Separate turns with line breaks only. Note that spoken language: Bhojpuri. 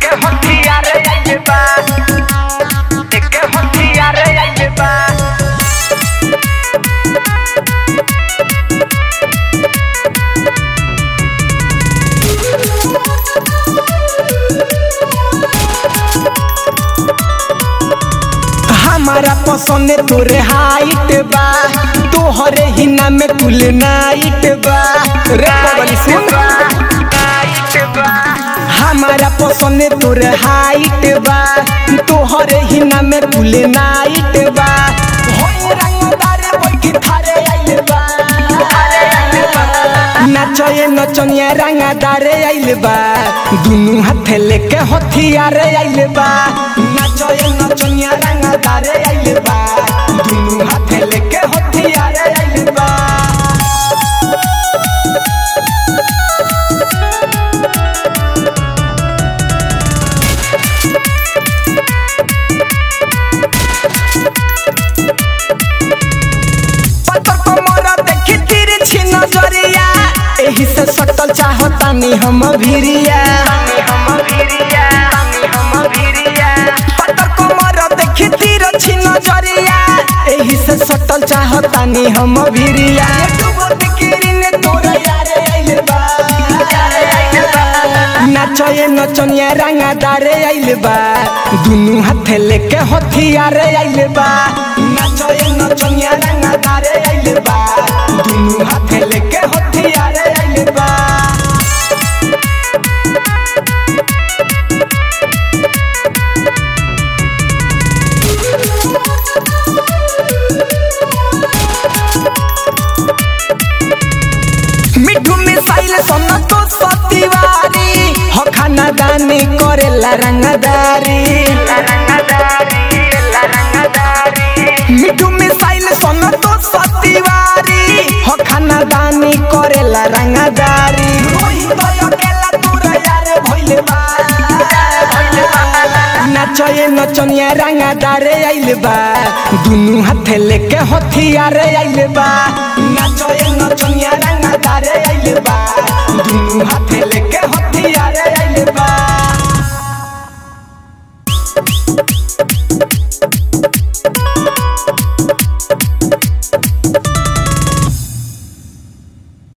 देखे हथियार आइले बा, देखे हथियार आइले बा।
हमारा पसंद तोरे हाइट बा, तोहरे ही नाम कुल नाइट बा रे पगली सुन। हमारा पसंद तोरे हाइट बा, तोहरे ही नाम कुल नाइट बा। होई रंगदार बैठी थारे आइले बा, नाचए नचनिया रंगदार आइले बा, दुनु हाथे लेके हथियार आइले बा। नाचए नचनिया रंगदार आइले बा, दुनु हाथे लेके हथियार आइले बा। पत्थर को मोरा देखी तिरछी नजरिया, एही से सटल चाहतानी हम भिरिया, पत्थर को मोरा देखी तिरछी नजरिया, एही से सटल चाहतानी हम भिरिया। नाचए नचनिया रंगदार आइले बा, दुनु हाथे लेके हथियार आइले बा। नाचए नचनिया रंगदार आइले बा, दुनु हाथे लेके हथियार आइले बा। मिठू मिसाइल सोना तो सतीवारी, हो खाना दानी करेला रंगदारी। मिठू मिसाइल सोना तो सतीवारी, हो खाना दानी करेला रंगदारी। नाचए नचनिया रंगदार आइले बा, दुनु हाथे लेके हथियार आइले बा। नाचए नचनिया रंगदार आइले बा, दुनु हाथे लेके हथियार आइले बा।